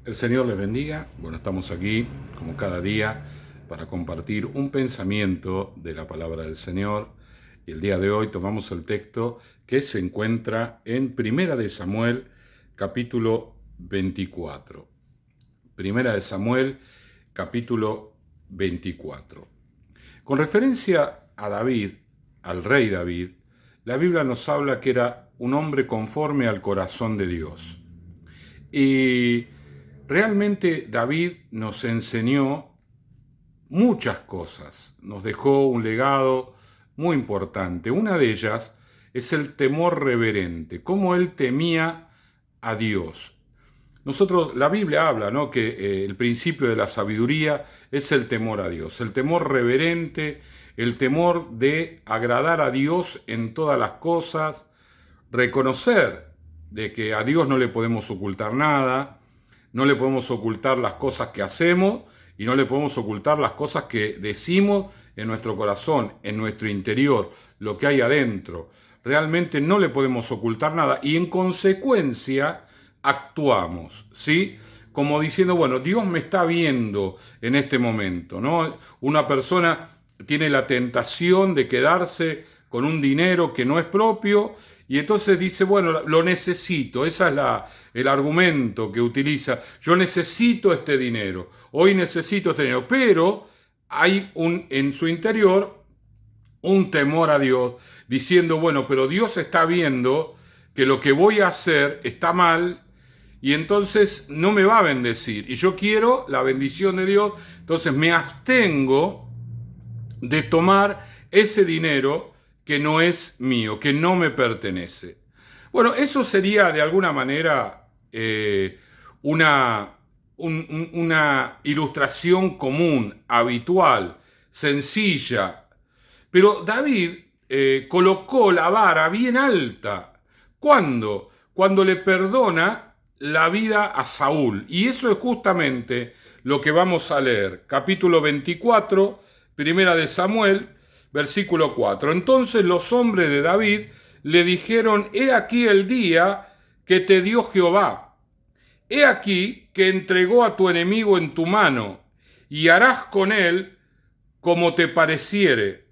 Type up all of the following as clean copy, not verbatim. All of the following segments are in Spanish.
El Señor les bendiga. Bueno, estamos aquí como cada día para compartir un pensamiento de la palabra del Señor. Y el día de hoy tomamos el texto que se encuentra en Primera de Samuel, capítulo 24. Primera de Samuel, capítulo 24. Con referencia a David, al rey David, la Biblia nos habla que era un hombre conforme al corazón de Dios. Y realmente David nos enseñó muchas cosas, nos dejó un legado muy importante. Una de ellas es el temor reverente, cómo él temía a Dios. La Biblia habla, ¿no?, que el principio de la sabiduría es el temor a Dios, el temor reverente, el temor de agradar a Dios en todas las cosas, reconocer de que a Dios no le podemos ocultar nada, no le podemos ocultar las cosas que hacemos y no le podemos ocultar las cosas que decimos en nuestro corazón, en nuestro interior, lo que hay adentro. Realmente no le podemos ocultar nada y en consecuencia actuamos, ¿sí? Como diciendo, bueno, Dios me está viendo en este momento, ¿no? Una persona tiene la tentación de quedarse con un dinero que no es propio y entonces dice, bueno, lo necesito, ese es el argumento que utiliza, yo necesito este dinero, hoy necesito este dinero, pero hay en su interior un temor a Dios, diciendo, bueno, pero Dios está viendo que lo que voy a hacer está mal y entonces no me va a bendecir y yo quiero la bendición de Dios, entonces me abstengo de tomar ese dinero que no es mío, que no me pertenece. Bueno, eso sería de alguna manera una, una ilustración común, habitual, sencilla. Pero David colocó la vara bien alta. ¿Cuándo? Cuando le perdona la vida a Saúl. Y eso es justamente lo que vamos a leer. Capítulo 24, Primera de Samuel, versículo 4. Entonces los hombres de David le dijeron, he aquí el día que te dio Jehová. He aquí que entregó a tu enemigo en tu mano, y harás con él como te pareciere.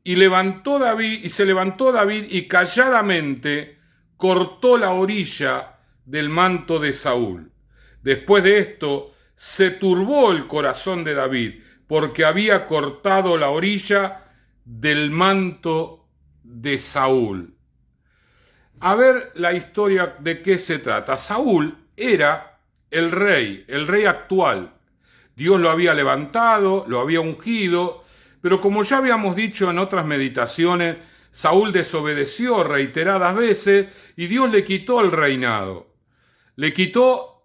Y se levantó David y calladamente cortó la orilla del manto de Saúl. Después de esto, se turbó el corazón de David, porque había cortado la orilla del manto de Saúl. A ver la historia de qué se trata. Saúl era el rey actual. Dios lo había levantado, lo había ungido, pero como ya habíamos dicho en otras meditaciones, Saúl desobedeció reiteradas veces y Dios le quitó el reinado.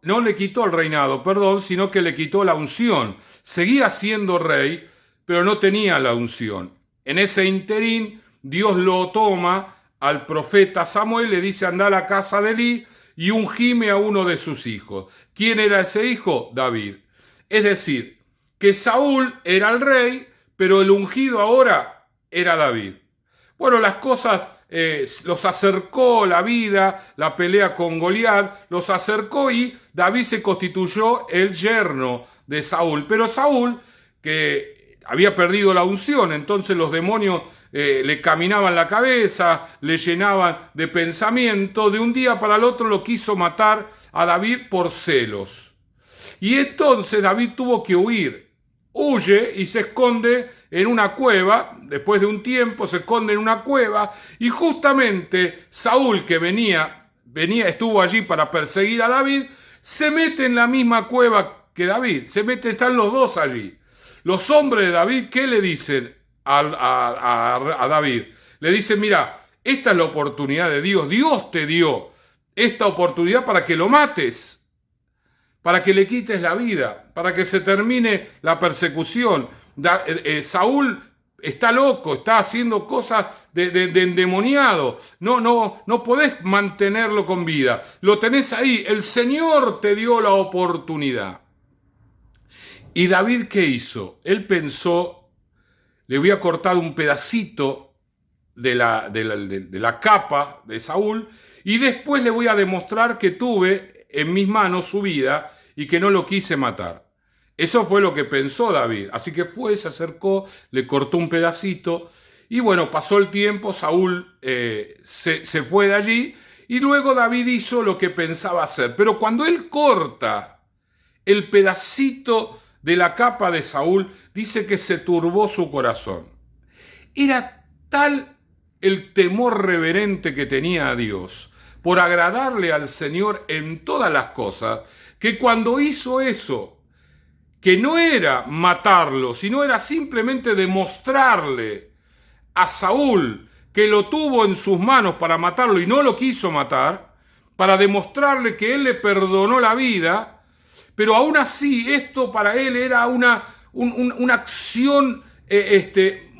No le quitó el reinado, perdón, sino que le quitó la unción. Seguía siendo rey, pero no tenía la unción. En ese interín, Dios lo toma al profeta Samuel, le dice, anda a la casa de Elí y ungime a uno de sus hijos. ¿Quién era ese hijo? David. Es decir, que Saúl era el rey, pero el ungido ahora era David. Bueno, las cosas los acercó la vida, la pelea con Goliat, los acercó y David se constituyó el yerno de Saúl. Pero Saúl, que había perdido la unción, entonces los demonios le caminaban la cabeza, le llenaban de pensamiento, de un día para el otro lo quiso matar a David por celos. Y entonces David tuvo que huir. Huye y se esconde en una cueva, después de un tiempo se esconde en una cueva, y justamente Saúl, que estuvo allí para perseguir a David, se mete en la misma cueva que David, están los dos allí. Los hombres de David, ¿qué le dicen a David? Le dicen, mira, esta es la oportunidad de Dios, Dios te dio esta oportunidad para que lo mates, para que le quites la vida, para que se termine la persecución. Saúl está loco, está haciendo cosas de endemoniado. No podés mantenerlo con vida. Lo tenés ahí. El Señor te dio la oportunidad. ¿Y David qué hizo? Él pensó, le había cortado un pedacito de la capa de Saúl y después le voy a demostrar que tuve en mis manos su vida y que no lo quise matar. Eso fue lo que pensó David. Así que fue, se acercó, le cortó un pedacito y bueno, pasó el tiempo, Saúl se fue de allí y luego David hizo lo que pensaba hacer. Pero cuando él corta el pedacito de la capa de Saúl, dice que se turbó su corazón. Era tal el temor reverente que tenía a Dios por agradarle al Señor en todas las cosas, que cuando hizo eso, que no era matarlo, sino era simplemente demostrarle a Saúl que lo tuvo en sus manos para matarlo y no lo quiso matar, para demostrarle que él le perdonó la vida, pero aún así esto para él era una acción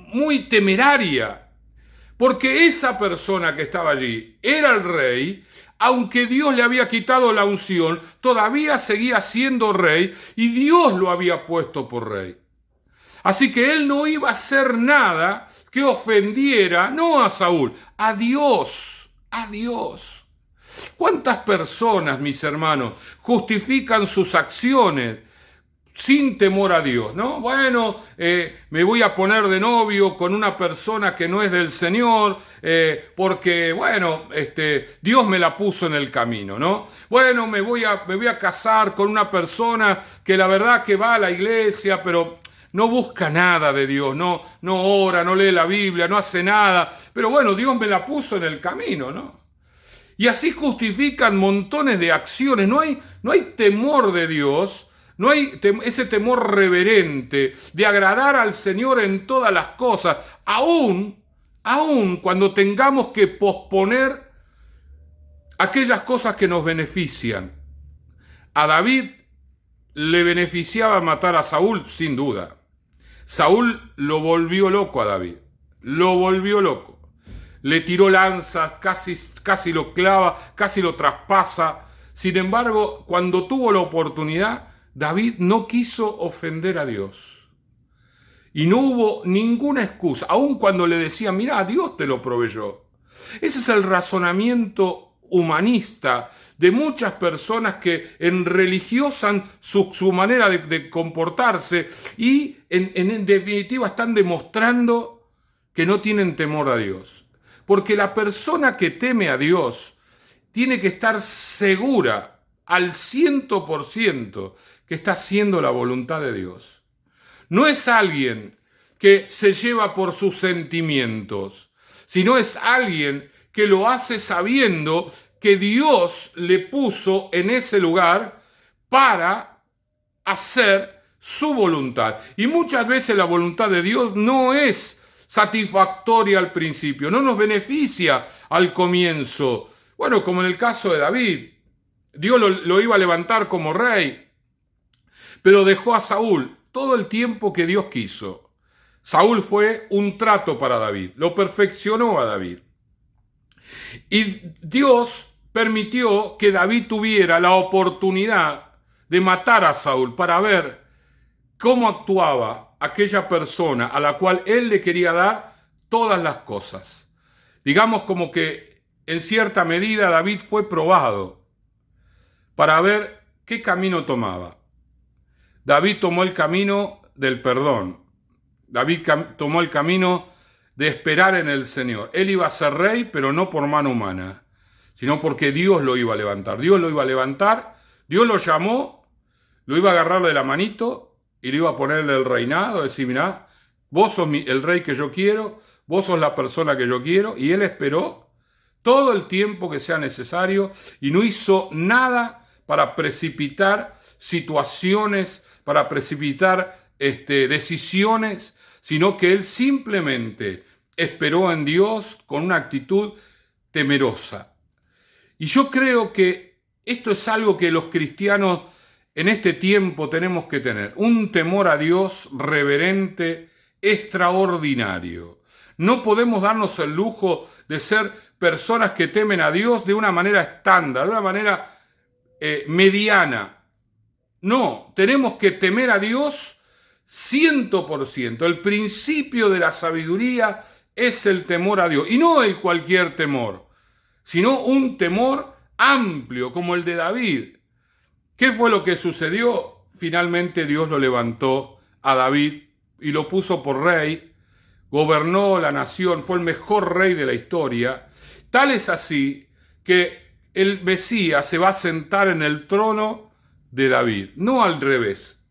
muy temeraria, porque esa persona que estaba allí era el rey. Aunque Dios le había quitado la unción, todavía seguía siendo rey y Dios lo había puesto por rey. Así que él no iba a hacer nada que ofendiera, no a Saúl, a Dios, a Dios. ¿Cuántas personas, mis hermanos, justifican sus acciones sin temor a Dios, ¿no? Bueno, me voy a poner de novio con una persona que no es del Señor, porque, bueno, Dios me la puso en el camino, ¿no? Bueno, me voy a casar con una persona que la verdad que va a la iglesia, pero no busca nada de Dios, no ora, no lee la Biblia, no hace nada, pero bueno, Dios me la puso en el camino, ¿no? Y así justifican montones de acciones, no hay temor de Dios. No hay ese temor reverente de agradar al Señor en todas las cosas, aún cuando tengamos que posponer aquellas cosas que nos benefician. A David le beneficiaba matar a Saúl, sin duda. Saúl lo volvió loco a David, lo volvió loco. Le tiró lanzas, casi lo clava, casi lo traspasa. Sin embargo, cuando tuvo la oportunidad, David no quiso ofender a Dios. Y no hubo ninguna excusa, aun cuando le decía, mira, Dios te lo proveyó. Ese es el razonamiento humanista de muchas personas que religiosan su manera de comportarse y en definitiva están demostrando que no tienen temor a Dios. Porque la persona que teme a Dios tiene que estar segura al 100% que está haciendo la voluntad de Dios. No es alguien que se lleva por sus sentimientos, sino es alguien que lo hace sabiendo que Dios le puso en ese lugar para hacer su voluntad. Y muchas veces la voluntad de Dios no es satisfactoria al principio, no nos beneficia al comienzo. Bueno, como en el caso de David, Dios lo iba a levantar como rey, pero dejó a Saúl todo el tiempo que Dios quiso. Saúl fue un trato para David, lo perfeccionó a David. Y Dios permitió que David tuviera la oportunidad de matar a Saúl para ver cómo actuaba aquella persona a la cual él le quería dar todas las cosas. Digamos como que en cierta medida David fue probado para ver qué camino tomaba. David tomó el camino del perdón. David tomó el camino de esperar en el Señor. Él iba a ser rey, pero no por mano humana, sino porque Dios lo iba a levantar. Dios lo iba a levantar, Dios lo llamó, lo iba a agarrar de la manito y le iba a ponerle el reinado, decir, mirá, vos sos el rey que yo quiero, vos sos la persona que yo quiero. Y él esperó todo el tiempo que sea necesario y no hizo nada para precipitar situaciones, para precipitar decisiones, sino que él simplemente esperó en Dios con una actitud temerosa. Y yo creo que esto es algo que los cristianos en este tiempo tenemos que tener, un temor a Dios reverente, extraordinario. No podemos darnos el lujo de ser personas que temen a Dios de una manera estándar, de una manera mediana. No, tenemos que temer a Dios 100%. El principio de la sabiduría es el temor a Dios. Y no el cualquier temor, sino un temor amplio como el de David. ¿Qué fue lo que sucedió? Finalmente Dios lo levantó a David y lo puso por rey, gobernó la nación, fue el mejor rey de la historia. Tal es así que el Mesías se va a sentar en el trono de David, no al revés.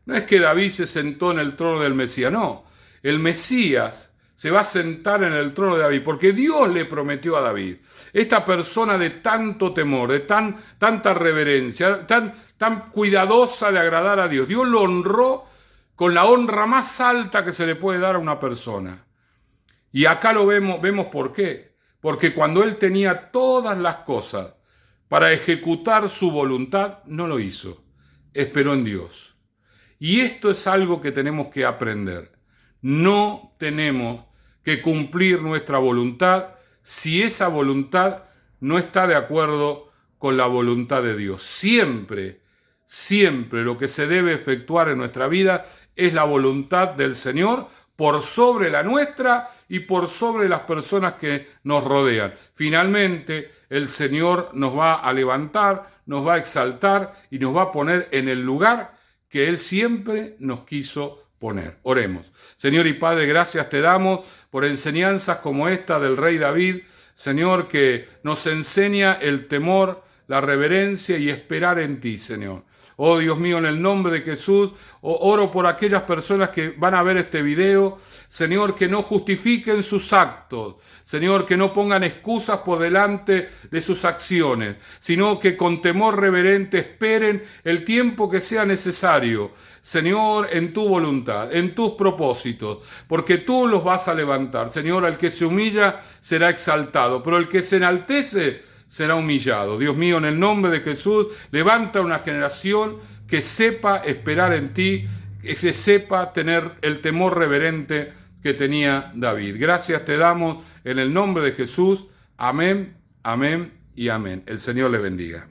No es que David se sentó en el trono del Mesías, no. El Mesías se va a sentar en el trono de David, porque Dios le prometió a David, esta persona de tanto temor, de tanta reverencia, tan cuidadosa de agradar a Dios. Dios lo honró con la honra más alta que se le puede dar a una persona. Y acá lo vemos por qué. Porque cuando él tenía todas las cosas para ejecutar su voluntad, no lo hizo. Esperó en Dios. Y esto es algo que tenemos que aprender. No tenemos que cumplir nuestra voluntad si esa voluntad no está de acuerdo con la voluntad de Dios. Siempre lo que se debe efectuar en nuestra vida es la voluntad del Señor por sobre la nuestra y por sobre las personas que nos rodean. Finalmente, el Señor nos va a levantar, nos va a exaltar y nos va a poner en el lugar que Él siempre nos quiso poner. Oremos. Señor y Padre, gracias te damos por enseñanzas como esta del rey David, Señor, que nos enseña el temor, la reverencia y esperar en ti, Señor. Oh Dios mío, en el nombre de Jesús, oro por aquellas personas que van a ver este video, Señor, que no justifiquen sus actos, Señor, que no pongan excusas por delante de sus acciones, sino que con temor reverente esperen el tiempo que sea necesario, Señor, en tu voluntad, en tus propósitos, porque tú los vas a levantar. Señor, al que se humilla será exaltado, pero el que se enaltece será humillado. Dios mío, en el nombre de Jesús, levanta una generación que sepa esperar en ti, que se sepa tener el temor reverente que tenía David. Gracias te damos en el nombre de Jesús. Amén, amén y amén. El Señor le bendiga.